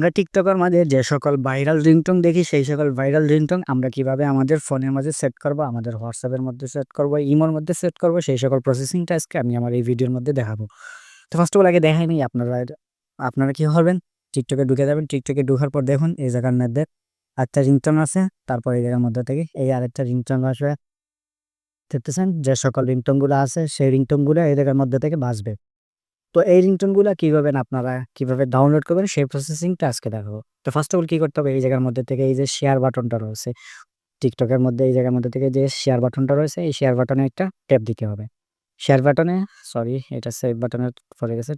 আমরা টিকটকের মাঝে যে সকল ভাইরাল রিংটোন দেখি সেই সকল ভাইরাল রিংটোন আমরা কিভাবে আমাদের ফোনের মাঝে সেট করব, আমাদের হোয়াটসঅ্যাপের মধ্যে সেট করব, ইমোর মধ্যে সেট করব, সেই সকল প্রসেসিংটা আজকে আমি আমার এই ভিডিওর মধ্যে দেখাবো। তো ফার্স্ট অফ অল আগে দেখাই নিই আপনারা কি করবেন, টিকটকে ঢুকে যাবেন। টিকটকে ঢোকার পর দেখুন এই জায়গার মধ্যে একটা রিংটোন আছে, তারপর এই জায়গার মধ্যে থেকে এই আরেকটা রিংটোন আসবে। দেখতেছেন যে সকল রিংটোনগুলো আছে সেই রিংটোনগুলো এই জায়গার মধ্যে থেকে বাজবে। তো এই রিংটোনগুলা আপনারা কিভাবে ডাউনলোড করবেন সেই প্রসেসিংটা আজকে দেখাবো। তো ফার্স্ট অফ অল কি করতে হবে, এই জায়গার মধ্যে থেকে এই যে শেয়ার বাটনটা রয়েছে টিকটকের মধ্যে, এই জায়গার মধ্যে থেকে যে শেয়ার বাটনটা রয়েছে এই শেয়ার বাটনে একটা ট্যাপ দিতে হবে। শেয়ার বাটনে সরি এটা সেভ বাটনের পড়ে গেছে,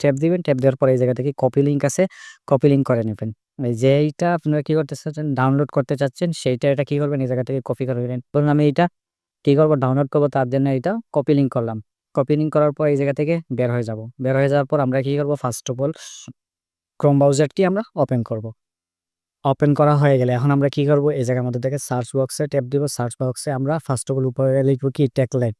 ট্যাপ দিবেন। ট্যাপ দেওয়ার পরে এই জায়গা থেকে কপি লিঙ্ক আছে, কপি লিঙ্ক করে নেবেন। এই যেইটা আপনারা কি করতে চাচ্ছেন, ডাউনলোড করতে চাচ্ছেন সেইটা এটা কি করবেন, এই জায়গা থেকে কপি করে নেবেন। ধরুন আমি এইটা কি করবো, ডাউনলোড করবো, তার জন্য এটা কপি লিঙ্ক করলাম। কপি লিঙ্ক করার পর এই জায়গা থেকে বের হয়ে যাব। বের হয়ে যাওয়ার পর আমরা কি করবো, ফার্স্ট অফ অল ক্রোম ব্রাউজারটি আমরা ওপেন করব। ওপেন করা হয়ে গেলে এখন আমরা কি করব, এই জায়গার মধ্যে থেকে সার্চ বক্সে ট্যাপ দিব। সার্চ বক্সে আমরা ফার্স্ট অফ অল উপরে লিখবো কি ট্যাগলাইন।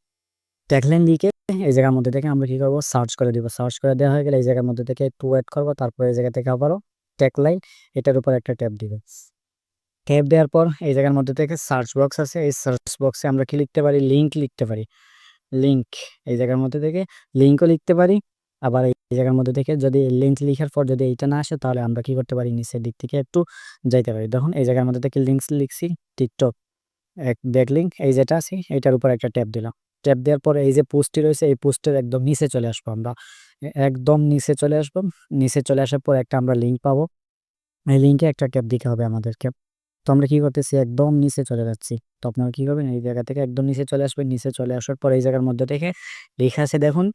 ট্যাগলাইন লিখে এই জায়গার মধ্যে থেকে আমরা কি করবো, সার্চ করে দিব। সার্চ করে দেওয়া হয়ে গেলে এই জায়গার মধ্যে থেকে একটু ওয়েট করবো, তারপর এই জায়গা থেকে আবারও ট্যাগলাইন এটার উপর একটা ট্যাপ দিবে। ট্যাপ দেওয়ার পর এই জায়গার মধ্যে থেকে সার্চ বক্স আছে, এই সার্চ বক্সে আমরা কি লিখতে পারি, লিঙ্ক লিখতে পারি। লিঙ্ক এই জায়গার মধ্যে থেকে লিঙ্কও লিখতে পারি। আবার এই জায়গার মধ্যে থেকে যদি লিঙ্ক লিখার পর যদি এইটা না আসে তাহলে আমরা কি করতে পারি, নিচের দিক থেকে একটু যাইতে পারি। দেখুন এই জায়গার মধ্যে থেকে লিঙ্কস লিখছি, টিকটক এক ব্যাক লিঙ্ক এই যেটা আছে এটার উপর একটা ট্যাপ দিলাম। ট্যাপ দেওয়ার পরে এই যে পোস্টটি রয়েছে এই পোস্টের একদম নিচে চলে আসবো আমরা, একদম নিচে চলে আসবো। নিচে চলে আসার পর একটা আমরা লিঙ্ক পাবো, এই লিঙ্কে একটা ট্যাপ দিতে হবে আমাদেরকে। তো আমরা কি করতেছি, একদম নিচে চলে যাচ্ছি। তো আপনারা কি করবেন, এই জায়গা থেকে একদম নিচে চলে আসবেন। নিচে চলে আসার পর এই জায়গার মধ্যে থেকে লেখা আছে দেখুন,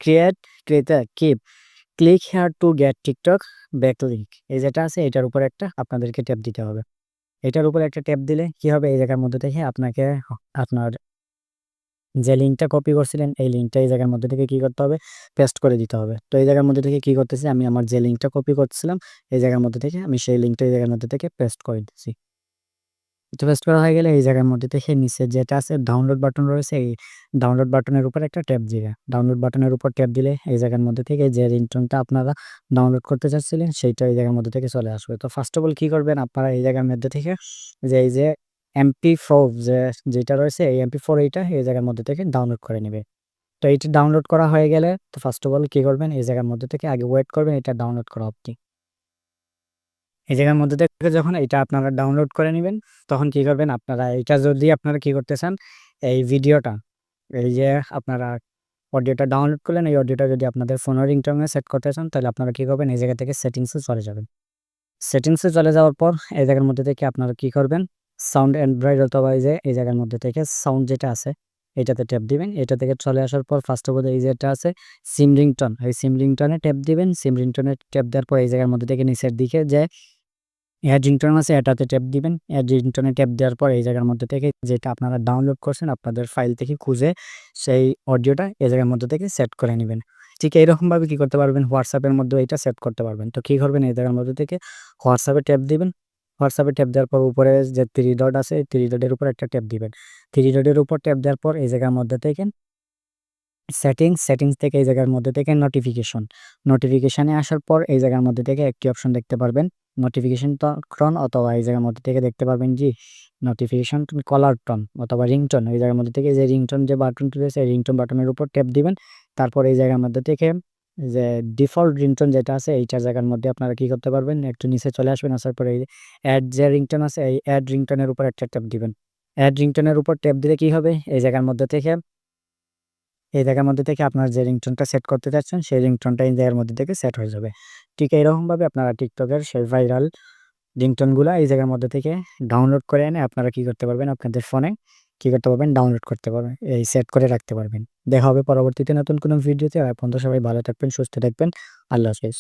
create creator keep click here to get TikTok backlink এই যেটা আছে এটার উপর একটা আপনাদেরকে ট্যাপ দিতে হবে। এটার উপর একটা ট্যাপ দিলে কি হবে, এই জায়গার মধ্যে থেকে আপনাকে আপনার যে লিঙ্কটা কপি করছিলেন এই লিঙ্কটা এই জায়গার মধ্যে থেকে কি করতে হবে, পেস্ট করে দিতে হবে। তো এই জায়গার মধ্যে থেকে কি করতেছি, আমি আমার যে লিঙ্কটা কপি করছিলাম এই জায়গার মধ্যে থেকে আমি সেই লিঙ্কটা এই জায়গার মধ্যে থেকে পেস্ট করে দিচ্ছি। তো পেস্ট করা হয়ে গেলে এই জায়গার মধ্যে থেকে নিচে যেটা আছে ডাউনলোড বাটন রয়েছে, এই ডাউনলোড বাটনের উপর একটা ট্যাপ দিবে। ডাউনলোড বাটনের উপর ট্যাপ দিলে এই জায়গার মধ্যে থেকে যে রিংটোনটা আপনারা ডাউনলোড করতে চাচ্ছিলেন সেইটা এই জায়গার মধ্যে থেকে চলে আসবে। তো ফার্স্ট অফ অল কি করবেন, আপনারা এই জায়গার মধ্যে থেকে যে এই যে MP4 যেটা রয়েছে এই MP4 এইটা এই জায়গার মধ্যে থেকে ডাউনলোড করে নেবে। তো এইটা ডাউনলোড করা হয়ে গেলে তো ফার্স্ট অফ অল কি করবেন, এই জায়গার মধ্যে থেকে আগে ওয়েট করবেন এটা ডাউনলোড করা অবধি। এই জায়গার মধ্যে থেকে যখন এটা আপনারা ডাউনলোড করে নিবেন তখন কি করবেন, আপনারা এটা যদি আপনারা কি করতে চান, এই ভিডিওটা এই যে আপনারা অডিওটা ডাউনলোড করলেন এই অডিওটা যদি আপনাদের ফোনের রিংটোনে সেট করতে চান তাহলে আপনারা কি করবেন, এই জায়গা থেকে সেটিংসে চলে যাবেন। সেটিংসে চলে যাওয়ার পর এই জায়গার মধ্যে থেকে আপনারা কি করবেন, সাউন্ড অ্যান্ড্রয়েড অথবা এই জায়গার মধ্যে থেকে সাউন্ড যেটা আছে এটাতে ট্যাপ দিবেন। এটা থেকে চলে আসার পর ফার্স্ট অফ অল এই যেটা আছে সিম রিংটোন, এই সিম রিংটোনে ট্যাপ দিবেন। সিম রিংটোনে ট্যাপ দেওয়ার পর এই জায়গার মধ্যে থেকে নিচের দিকে যে অ্যাড রিংটোন আছে এটাতে ট্যাপ দিবেন। অ্যাড রিংটোনে ট্যাপ দেওয়ার পর এই জায়গার মধ্যে থেকে যেটা আপনারা ডাউনলোড করছেন আপনাদের ফাইল থেকে খুঁজে সেই অডিওটা এই জায়গার মধ্যে থেকে সেট করে নেবেন। ঠিক এইরকমভাবে কি করতে পারবেন, হোয়াটসঅ্যাপের মধ্যে এটা সেট করতে পারবেন। তো কী করবেন, এই জায়গার মধ্যে থেকে হোয়াটসঅ্যাপে ট্যাপ দিবেন। হোয়াটসঅ্যাপে ট্যাপ দেওয়ার পর উপরে যে থ্রি ডট আছে এই থ্রি ডটের উপর একটা ট্যাপ দিবেন। থ্রি ডটের উপর ট্যাপ দেওয়ার পর এই জায়গার মধ্যে থেকে সেটিংস থেকে এই জায়গার মধ্যে থেকে নোটিফিকেশনে আসার পর এই জায়গার মধ্যে থেকে একটি অপশন দেখতে পারবেন নোটিফিকেশন টন, অথবা এই জায়গার মধ্যে থেকে দেখতে পারবেন যে নোটিফিকেশন কলার টন অথবা রিংটোন। এই জায়গার মধ্যে থেকে যে রিংটোন যে বাটনটি রয়েছে রিংটোন বাটনের উপর ট্যাপ দিবেন। তারপর এই জায়গার মধ্যে থেকে যে ডিফল্ট রিংটোন যেটা আছে এইটার জায়গার মধ্যে আপনারা কি করতে পারবেন, একটু নিচে চলে আসবেন। আসার পরে এই অ্যাড যে রিংটোন আছে এই অ্যাড রিংটোনের উপর একটা ট্যাপ দিবেন। অ্যাড রিংটোনের উপর ট্যাপ দিলে কি হবে, এই জায়গার মধ্যে থেকে আপনার যে রিংটোনটা সেট করতে চাচ্ছেন সেই রিংটোনটা এই জায়গার মধ্যে থেকে সেট হয়ে যাবে। ঠিক এইরকমভাবে আপনারা টিকটকের সেই ভাইরাল রিংটোনগুলা এই জায়গার মধ্যে থেকে ডাউনলোড করে এনে আপনারা কি করতে পারবেন, আপনাদের ফোনে কি করতে পারবেন, ডাউনলোড করতে পারবেন, এই সেট করে রাখতে পারবেন। দেখা হবে পরবর্তীতে নতুন কোনো ভিডিওতে। আর এখন তো সবাই ভালো থাকবেন, সুস্থ থাকবেন। আল্লাহ হাফেজ।